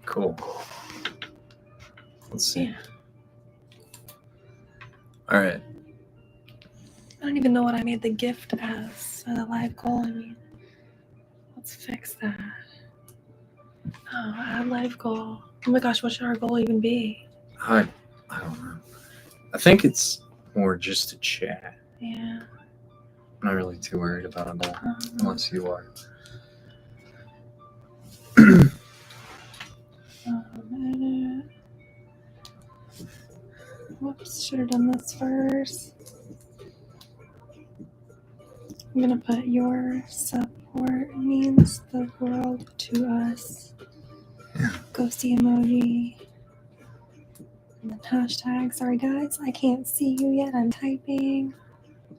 Cool. Let's see. Yeah. All right. I don't even know what I made the gift as the live goal. I mean, let's fix that. Oh, add live goal. Oh my gosh, what should our goal even be? I don't know. I think it's more just to chat. Yeah. I'm not really too worried about a goal, unless you are. Whoops, should have done this first. I'm gonna put your support means the world to us. Yeah. Ghosty emoji. And then hashtag. Sorry guys, I can't see you yet. I'm typing.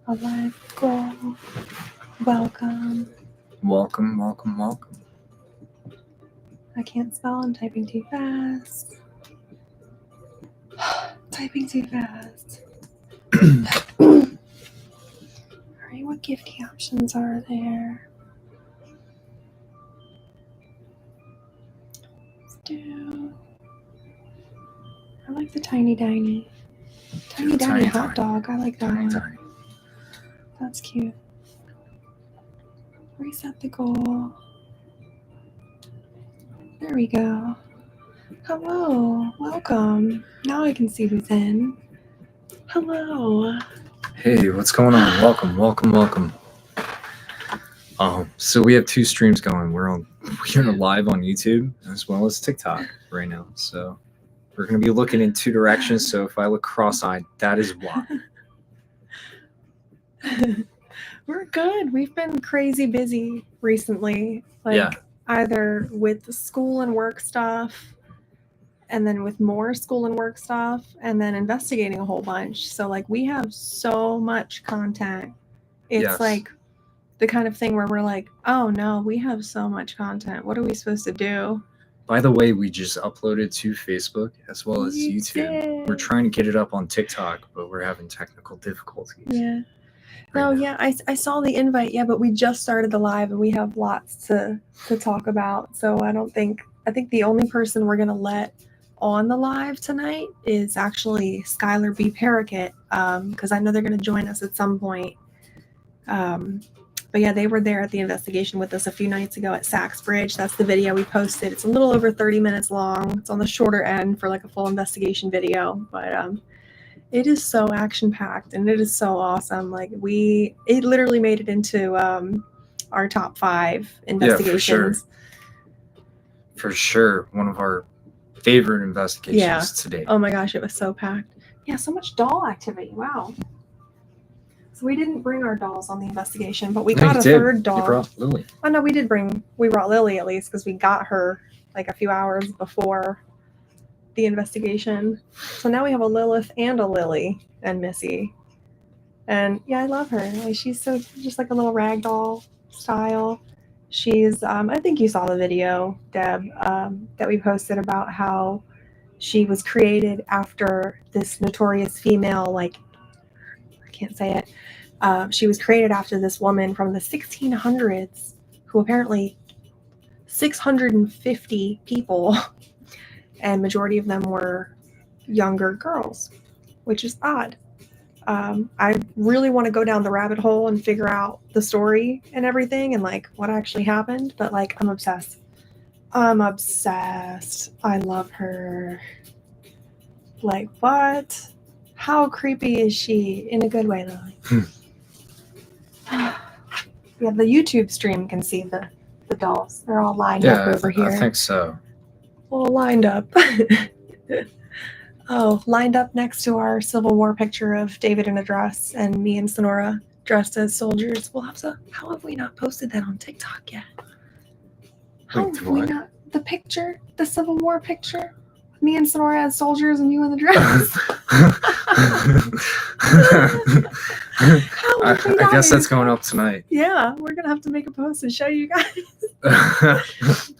A live goal. Welcome. Welcome, welcome, welcome. I can't spell. I'm typing too fast. Typing too fast. Alright, what gifting options are there? Let's do. I like the tiny diny. Tiny diny hot dog. I like that one. Tiny. That's cute. Reset the goal. There we go. Hello. Welcome. Now I can see who's in. Hello. Hey, what's going on? Welcome, welcome, welcome. So we have two streams going. We're live on YouTube as well as TikTok right now. So we're gonna be looking in two directions. So if I look cross-eyed, that is why. We're good. We've been crazy busy recently. Either with the school and work stuff, and then with more school and work stuff, and then investigating a whole bunch. So like we have so much content. It's like the kind of thing where we're like, oh no, we have so much content. What are we supposed to do? By the way, we just uploaded to Facebook as well as YouTube. We're trying to get it up on TikTok, but we're having technical difficulties. Yeah. I saw the invite, but we just started the live and we have lots to talk about. So I think the only person we're gonna let on the live tonight is actually Skylar B. Paraket, because I know they're gonna join us at some point. But yeah, they were there at the investigation with us a few nights ago at Sachs Bridge. That's the video we posted. It's a little over 30 minutes long. It's on the shorter end for like a full investigation video, but it is so action-packed and it is so awesome. Like it literally made it into our top 5 investigations. Yeah, for sure. One of our favorite investigations today. Oh my gosh, it was so packed. Yeah, so much doll activity. Wow. So we didn't bring our dolls on the investigation, but we got a third doll. You brought Lily. Oh no, we brought Lily at least because we got her like a few hours before the investigation. So now we have a Lilith and a Lily and Missy. And yeah, I love her. Like she's so just like a little ragdoll style. She's I think you saw the video, Deb, that we posted about how she was created after this notorious female, like I can't say it. She was created after this woman from the 1600s who apparently 650 people, and majority of them were younger girls, which is odd. I really want to go down the rabbit hole and figure out the story and everything and like what actually happened, but like I'm obsessed. I love her. Like what? How creepy is she in a good way though? Yeah, the YouTube stream can see the dolls. They're all lined up over here. I think so. All lined up. Lined up next to our Civil War picture of David in a dress and me and Sonora dressed as soldiers. How have we not posted that on TikTok yet? The picture, the Civil War picture? Me and Sonora as soldiers and you in the dress? I guess that's going up tonight. Yeah, we're going to have to make a post and show you guys.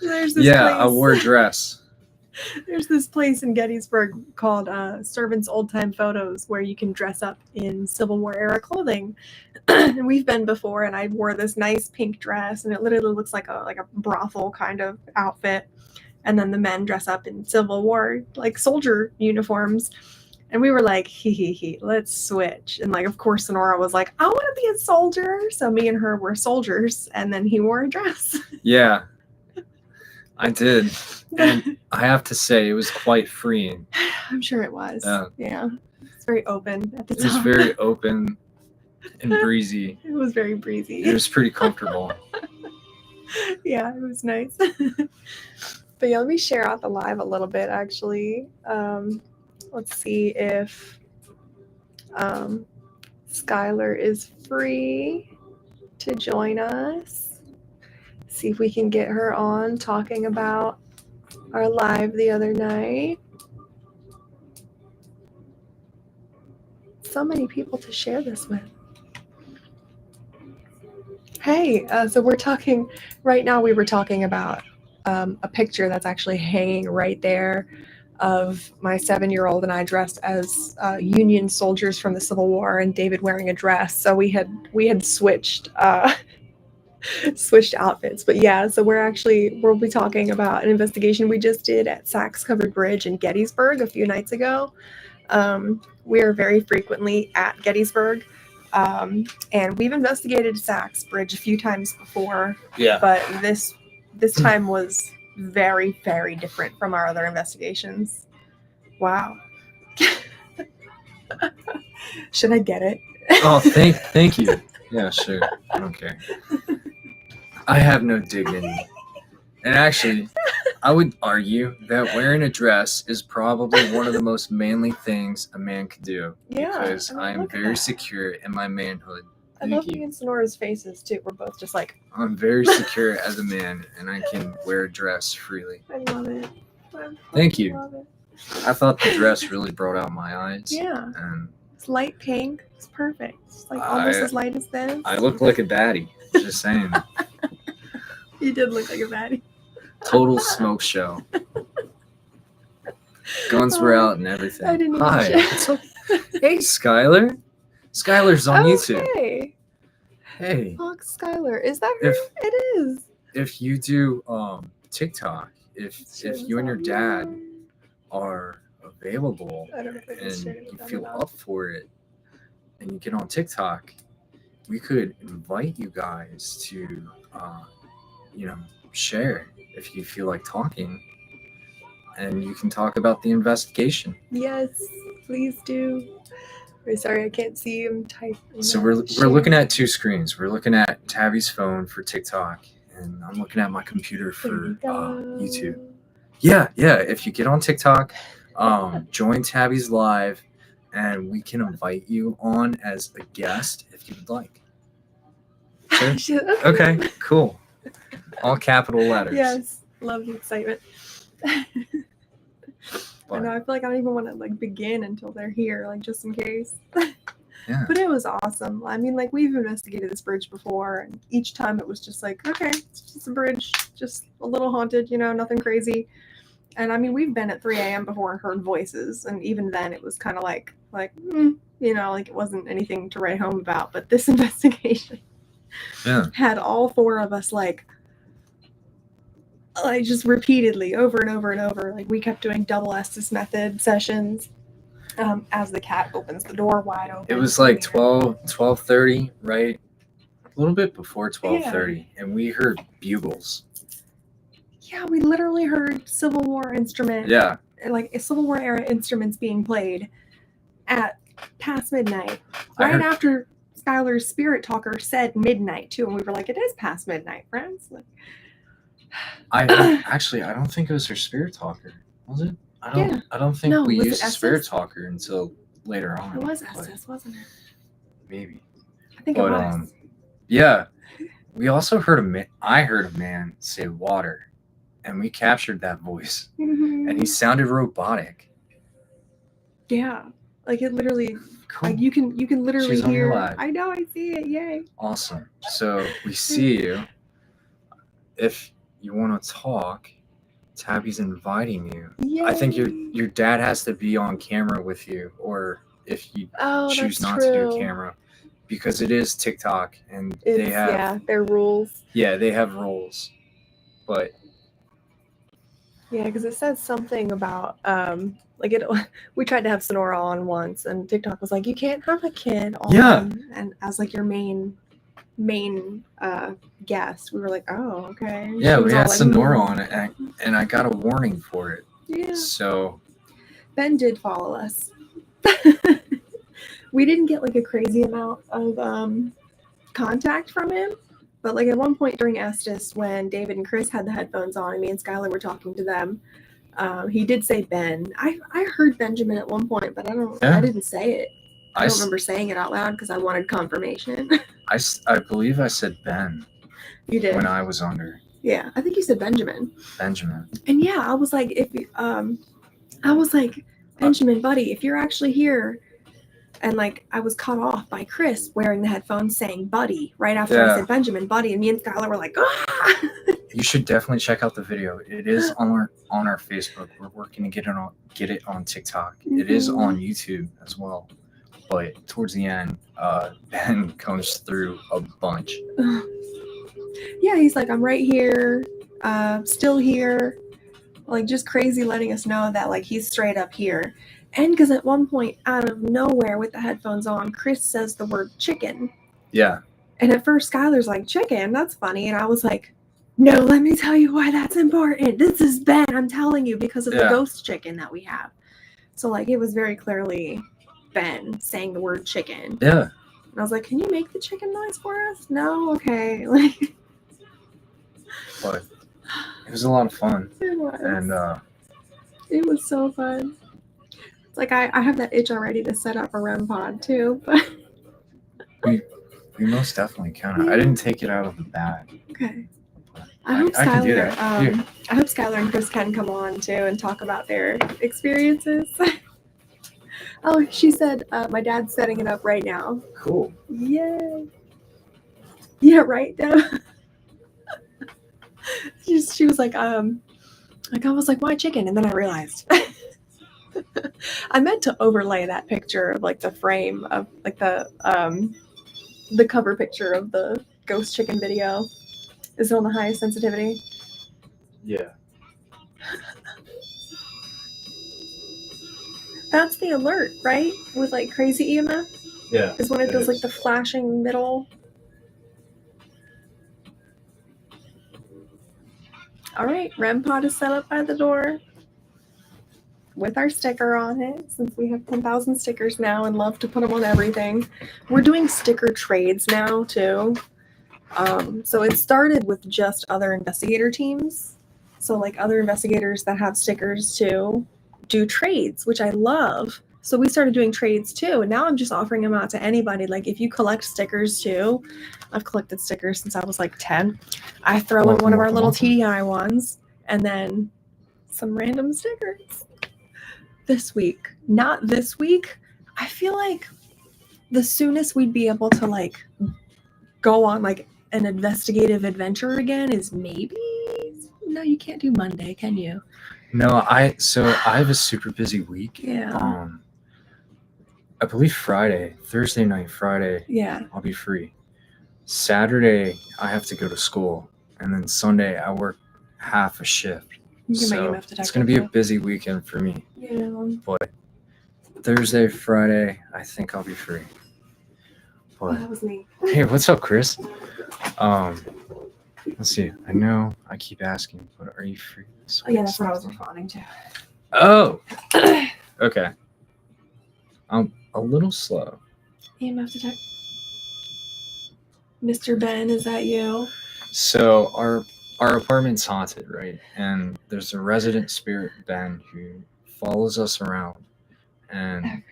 There's this place. I wore a dress. There's this place in Gettysburg called Servants Old Time Photos where you can dress up in Civil War era clothing. And we've been before, and I wore this nice pink dress, and it literally looks like a brothel kind of outfit. and then the men dress up in Civil War like soldier uniforms. And we were like, he, let's switch. And like, of course, Sonora was like, I want to be a soldier. So me and her were soldiers, and then he wore a dress. Yeah, I did. And I have to say, it was quite freeing. I'm sure it was. Yeah. Yeah. It's very open at the It was top. very open and breezy. It was very breezy. It was pretty comfortable. Yeah, it was nice. But yeah, let me share out the live a little bit actually. Let's see if Skylar is free to join us. See if we can get her on talking about our live the other night. So many people to share this with. Hey, so we're talking right now. We were talking about a picture that's actually hanging right there of my 7-year-old and I dressed as Union soldiers from the Civil War, and David wearing a dress. So we had switched switched outfits. But yeah, so we'll be talking about an investigation we just did at Sachs Covered Bridge in Gettysburg a few nights ago. We are very frequently at Gettysburg. And we've investigated Sachs Bridge a few times before. Yeah. But this time was very, very different from our other investigations. Wow. Should I get it? Oh, thank you. Yeah, sure. I don't care. I have no dignity. And actually, I would argue that wearing a dress is probably one of the most manly things a man could do. Yeah, Because I mean, I am look at very that. secure in my manhood. I love me and Sonora's faces too. We're both just like, I'm very secure as a man, and I can wear a dress freely. I love it. Thank you. Love it. I thought the dress really brought out my eyes. Yeah, And it's light pink. It's perfect. It's like almost as light as this. I look like a baddie. Just saying. You did look like a baddie. Total smoke show. Guns were out and everything. I didn't even Hi. check. What's up? Hey, Skylar. Skylar's on YouTube. Okay. Hey, Fox Skylar. Is that her? It is. if you do TikTok, if She you and your was dad on are available there. I don't know if I can and share it you with them feel or not. up for it and you get on TikTok, we could invite you guys to share if you feel like talking, and you can talk about the investigation. Yes, please do. Wait, sorry, I can't see him type. So we're looking at two screens. We're looking at Tabby's phone for TikTok, and I'm looking at my computer for YouTube. Yeah. If you get on TikTok, join Tabby's live, and we can invite you on as a guest if you'd like. Sure? Okay, cool. All capital letters. Yes, love the excitement. I But, know. I feel like I don't even want to begin until they're here, just in case. yeah. But it was awesome. I mean, we've investigated this bridge before, and each time it was just okay, it's just a bridge, just a little haunted, nothing crazy. And I mean, we've been at 3 a.m. before and heard voices, and even then it was kind of it wasn't anything to write home about. But this investigation had all four of us just repeatedly over and over and over. We kept doing double Estes method sessions as the cat opens the door wide open. It was 12:30, right? A little bit before 12:30, and we heard bugles. Yeah, we literally heard Civil War instruments. Yeah. Civil War era instruments being played at past midnight. Right after Skylar's spirit talker said midnight too, and we were like, it is past midnight, friends. I don't think it was her spirit talker, was it? I don't think we was used it spirit Estes? talker until later on. It was but Estes, wasn't it? Maybe. I think it was. Yeah. We also heard I heard a man say water, and we captured that voice, and he sounded robotic. Yeah, it literally. Cool. You can literally She's on your hear. live. I know, I see it. Yay! Awesome. So we see you. If you want to talk, Tabby's inviting you. Yay. I think your dad has to be on camera with you, or if you choose not to do camera, because it is TikTok and they have their rules. Yeah, they have rules, but Yeah, because it says something about like it. We tried to have Sonora on once, and TikTok was like, "You can't have a kid on." Yeah. And as like your main guest, we were like, "Oh, okay." Yeah, She was we all had like, Sonora on it, and I got a warning for it. Yeah. So Ben did follow us. We didn't get like a crazy amount of contact from him, but like at one point during Estes, when David and Chris had the headphones on, and me and Skylar were talking to them, he did say Ben. I heard Benjamin at one point, but I didn't say it. I don't remember saying it out loud because I wanted confirmation. I believe I said Ben. You did when I was under. Yeah, I think you said Benjamin. Benjamin. And yeah, I was like, Benjamin, buddy, if you're actually here. And like I was cut off by Chris wearing the headphones saying buddy right after I said Benjamin, buddy, and me and Skylar were like, ah! You should definitely check out the video. It is on our Facebook. We're working to get it on TikTok. Mm-hmm. It is on YouTube as well. But towards the end, Ben comes through a bunch. Yeah, he's like, I'm right here, still here, like just crazy letting us know that like he's straight up here. And because at one point, out of nowhere with the headphones on, Chris says the word chicken. Yeah. And at first, Skylar's like, chicken? That's funny. And I was like, no, let me tell you why that's important. This is Ben, I'm telling you, because of the ghost chicken that we have. So, like, it was very clearly Ben saying the word chicken. Yeah. And I was like, can you make the chicken noise for us? No? Okay. Like, but it was a lot of fun. It was. And it was so fun. It's like I have that itch already to set up a REM pod too, but we most definitely can. I didn't take it out of the bag. Okay. I hope Skylar and Chris can come on too and talk about their experiences. Oh, she said my dad's setting it up right now. Cool. Yay. Yeah, right now. She was like, I was like, why chicken? And then I realized. I meant to overlay that picture of like the frame of like the cover picture of the ghost chicken video. Is it on the highest sensitivity? Yeah. That's the alert, right? With like crazy EMF? Yeah. Is when it does like the flashing middle. All right, REM pod is set up by the door with our sticker on it, since we have 10,000 stickers now and love to put them on everything. We're doing sticker trades now too. So it started with just other investigator teams. So like other investigators that have stickers too do trades, which I love. So we started doing trades too. And now I'm just offering them out to anybody. Like if you collect stickers too, I've collected stickers since I was like 10. I throw in one of our little TDI ones and then some random stickers. Not this week. I feel like the soonest we'd be able to like go on like an investigative adventure again is maybe, no, you can't do Monday, can you? No, I have a super busy week. Yeah. I believe Thursday night, Friday. Yeah. I'll be free. Saturday I have to go to school, and then Sunday I work half a shift. So it's going to be a busy weekend for me. Yeah. But Thursday, Friday, I think I'll be free. But, that was me. Hey, what's up, Chris? Let's see. I know I keep asking, but are you free? Oh, yeah, that's what I was responding to. Oh, okay. I'm a little slow. EMF detect. Mr. Ben, is that you? So our apartment's haunted, right? And there's a resident spirit, Ben, who follows us around, and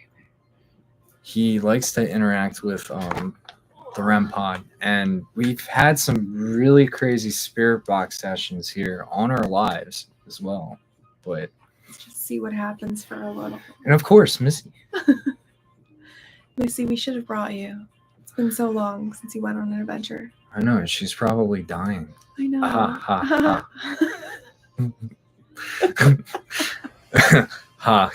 he likes to interact with the REM pod. And we've had some really crazy spirit box sessions here on our lives as well. But let's just see what happens for a little. And of course, Missy. Missy, we should have brought you. It's been so long since you went on an adventure. I know, she's probably dying. I know. Ha. Ha.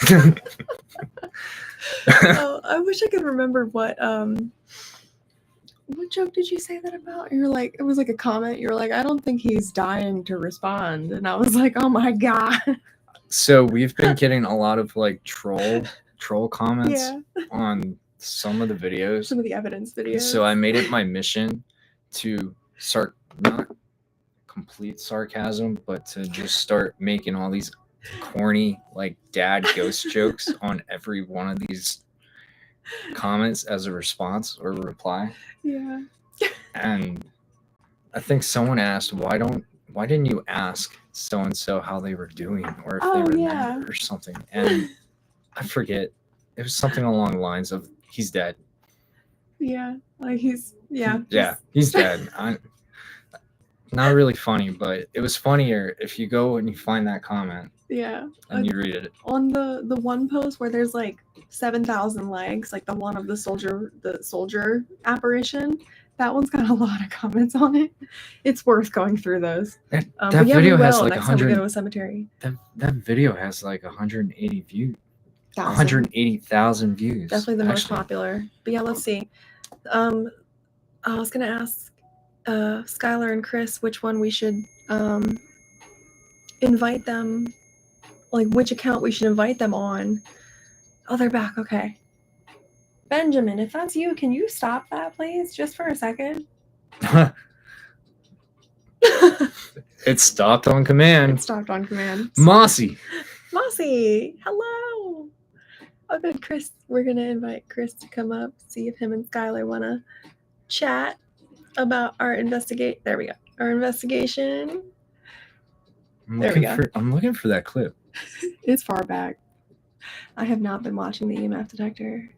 Oh, I wish I could remember what what joke did you say that about? You're like, it was like a comment. You're like, I don't think he's dying to respond. And I was like, oh my God. So we've been getting a lot of like troll comments Yeah. on some of the videos. Some of the evidence videos. So I made it my mission to start not complete sarcasm, but to just start making all these corny like dad ghost jokes on every one of these comments as a response or reply. Yeah. And I think someone asked, why didn't you ask so and so how they were doing, or if they were mad or something? And I forget. It was something along the lines of, he's dead. Yeah, like he's dead. Not really funny, but it was funnier if you go and you find that comment. Yeah. And you read it. On the one post where there's like 7,000 legs, like the one of the soldier apparition. That one's got a lot of comments on it. It's worth going through those. That video has like next time we go to a cemetery. That video has like 180 views. 180,000 views. Definitely the most popular. But yeah, let's see. I was gonna ask Skylar and Chris which one we should invite them, like which account we should invite them on. Oh, they're back. Okay. Benjamin, if that's you, can you stop that, please? Just for a second. It stopped on command. Mossy, hello. Oh, good, Chris. We're going to invite Chris to come up, see if him and Skylar want to chat about our investigation. There we go. Our investigation. I'm looking for that clip. It's far back. I have not been watching the EMF detector.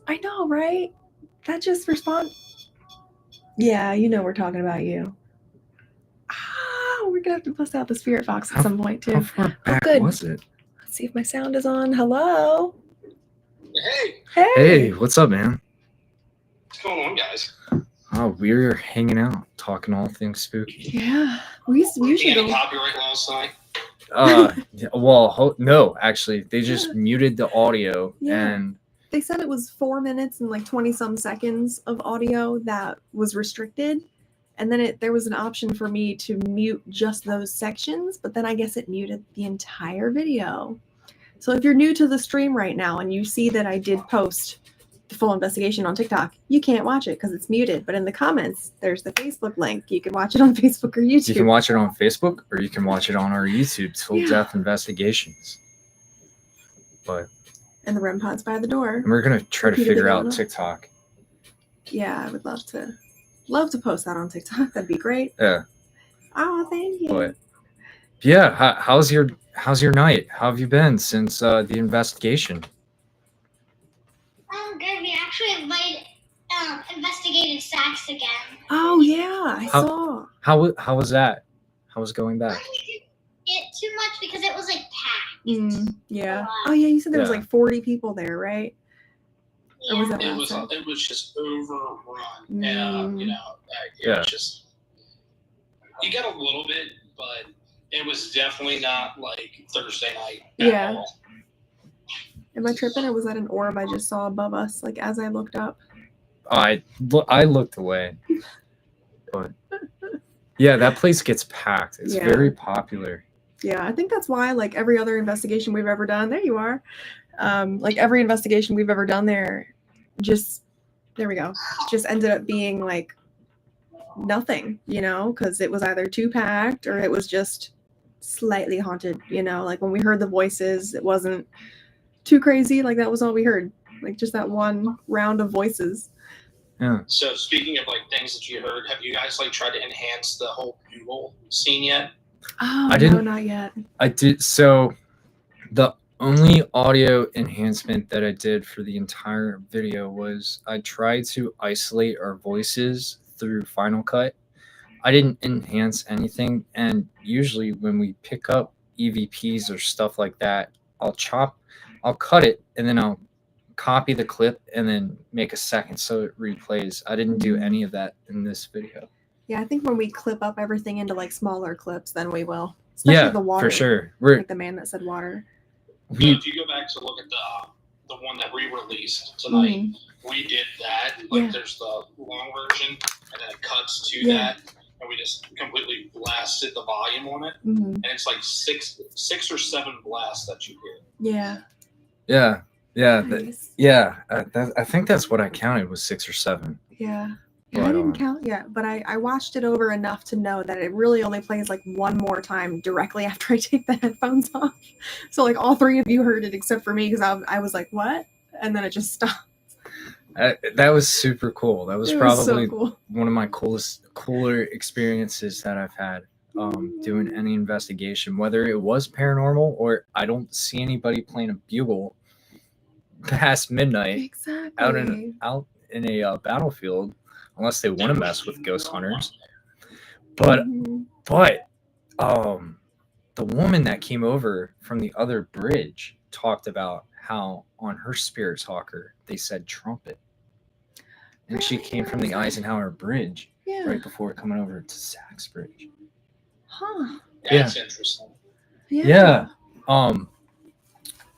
I know, right? That just respond. Yeah, you know we're talking about you. We're gonna have to bust out the spirit box at some point too. How far back was it? Let's see if my sound is on. Hello. Hey, what's up, man? What's going on, guys? Oh, we're hanging out, talking all things spooky. Yeah, we usually go copyright last night. Well, no, actually, they just muted the audio and. They said it was 4 minutes and like 20 some seconds of audio that was restricted. And then there was an option for me to mute just those sections, but then I guess it muted the entire video. So if you're new to the stream right now and you see that I did post the full investigation on TikTok, you can't watch it because it's muted. But in the comments, there's the Facebook link. You can watch it on Facebook or YouTube. You can watch it on Facebook or you can watch it on our YouTube, Till Death Investigations. And the REM pod's by the door. And we're gonna try to figure out TikTok. Yeah, I would love to post that on TikTok. That'd be great. Yeah. Oh, thank you. But yeah, how's your night? How have you been since the investigation? Oh, good. We actually investigated Saks again. Oh yeah, I saw. How was that? How was going back? We didn't get too much because it was like packed. Yeah. Oh yeah, you said there was like 40 people there, right? Yeah. Or was that it was just overrun. It was just, you got a little bit, but it was definitely not like Thursday night at all. Am I tripping, or was that an orb I just saw above us, like as I looked up? I looked away. But yeah, that place gets packed. It's very popular. Yeah, I think that's why, like every other investigation we've ever done, there you are. Like every investigation we've ever done there, just ended up being like nothing, because it was either too packed or it was just slightly haunted, like when we heard the voices, it wasn't too crazy. Like that was all we heard, like just that one round of voices. Yeah. So speaking of like things that you heard, have you guys like tried to enhance the whole bugle scene yet? Oh, no, not yet. I did. So the only audio enhancement that I did for the entire video was I tried to isolate our voices through Final Cut. I didn't enhance anything. And usually when we pick up EVPs or stuff like that, I'll cut it and then I'll copy the clip and then make a second so it replays. I didn't do any of that in this video. Yeah, I think when we clip up everything into like smaller clips, then we will. Especially the water. For sure. Like the man that said water. If you go back to look at the one that we released tonight, we did that. Like Yeah. there's the long version, and then it cuts to Yeah. that, and we just completely blasted the volume on it, and it's like six or seven blasts that you get. Yeah. Yeah, yeah, Nice. I think that's what I counted was 6 or 7. Yeah. But, I didn't count yet, but I watched it over enough to know that it really only plays like one more time directly after I take the headphones off. So like all 3 of you heard it except for me because I was like, what? And then it just stopped. That was super cool. That was It probably so cool. one of my cooler experiences that I've had doing any investigation, whether it was paranormal or I don't see anybody playing a bugle past midnight Exactly. out in a battlefield, unless they want to mess with ghost hunters. But the woman that came over from the other bridge talked about how on her spirit talker they said trumpet, and she came from the Eisenhower Bridge Yeah. right before coming over to Sachs Bridge. Huh. That's interesting. Yeah.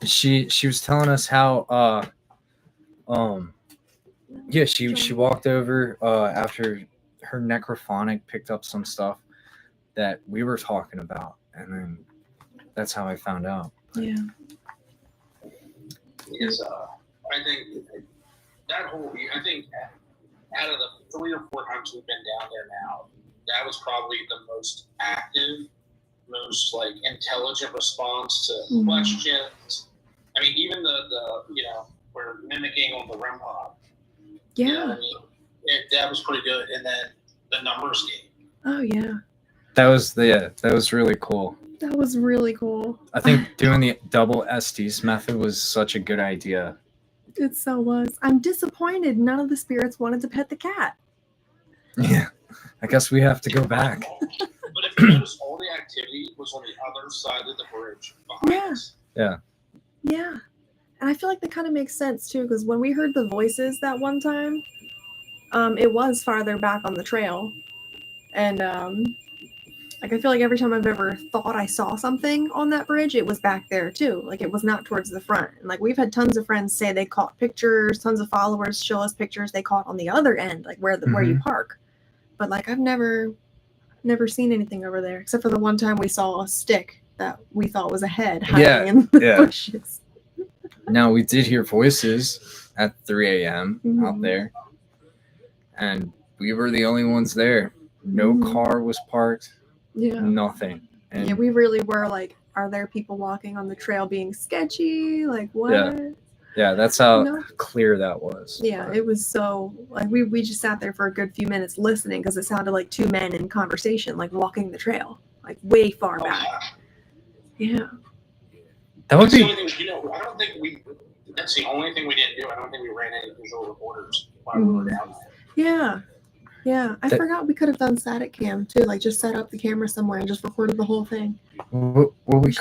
She was telling us how she walked over after her necrophonic picked up some stuff that we were talking about, and then that's how I found out. Yeah. Because I think that whole, I think out of the 3 or 4 times we've been down there now, that was probably the most active, most like intelligent response to questions. I mean, even the we're mimicking on the REM pod. Yeah. You know what I mean? That was pretty good. And then the numbers game. Oh yeah. That was really cool. That was really cool. I think doing the double Estes method was such a good idea. It so was. I'm disappointed none of the spirits wanted to pet the cat. Yeah, I guess we have to go back. But if you notice, all the activity was on the other side of the bridge behind us. Yeah. And I feel like that kind of makes sense too, because when we heard the voices that one time, it was farther back on the trail. And like I feel like every time I've ever thought I saw something on that bridge, it was back there too. Like it was not towards the front. And like we've had tons of friends say they caught pictures, tons of followers show us pictures they caught on the other end, like where you park. But like I've never seen anything over there except for the one time we saw a stick that we thought was a head hiding in the bushes. Now we did hear voices at 3 a.m. out there, and we were the only ones there. No car was parked. Yeah. Nothing. And yeah, we really were like, are there people walking on the trail being sketchy? Like what? Yeah, that's how clear that was. Yeah, it was so like we just sat there for a good few minutes listening because it sounded like 2 men in conversation, like walking the trail, like way far back. Yeah. That would be. I don't think that's the only thing we didn't do. I don't think we ran any visual recorders while we were down there. Yeah. I forgot we could have done static cam too, like just set up the camera somewhere and just recorded the whole thing. What we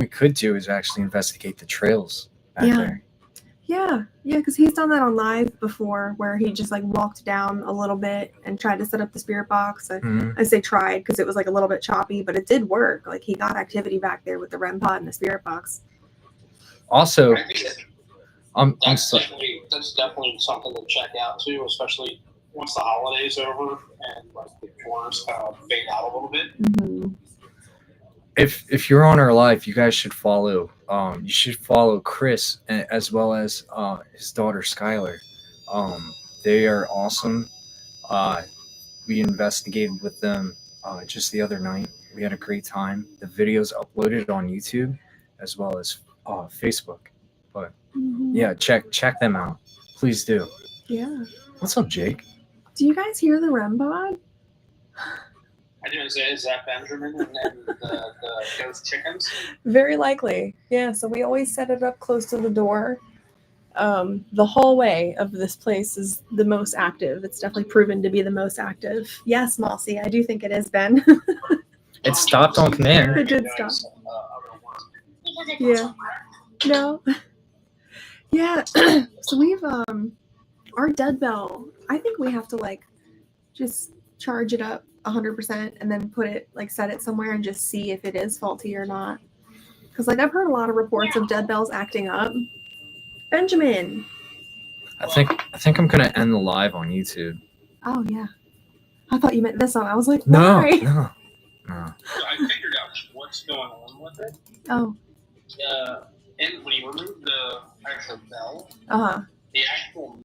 could do is actually investigate the trails back there. Yeah, because he's done that on live before, where he just like walked down a little bit and tried to set up the spirit box. I say tried because it was like a little bit choppy, but it did work. Like he got activity back there with the REM pod and the spirit box. Also, that's definitely something to check out too, especially once the holiday's over and like the tours kind of fade out a little bit. Mm-hmm. If you're on our live, you guys should follow. You should follow Chris as well as his daughter Skylar. They are awesome. We investigated with them just the other night. We had a great time. The video's uploaded on YouTube as well as Facebook. But yeah, check them out. Please do. Yeah. What's up, Jake? Do you guys hear the REM pod? I didn't say, is that Benjamin and then the ghost chickens? Very likely. Yeah, so we always set it up close to the door. The hallway of this place is the most active. It's definitely proven to be the most active. Yes, Mossy, I do think it is, Ben. It stopped on command. It did stop. Yeah. No. Yeah. So we've our dead bell, I think we have to like just charge it up 100% and then put it like set it somewhere and just see if it is faulty or not. Because like I've heard a lot of reports of dead bells acting up. Benjamin. I think I'm gonna end the live on YouTube. Oh yeah. I thought you meant this one. I was like, No, why? no. So I figured out what's going on with it. Oh. And when you remove the actual bell, Uh huh. the actual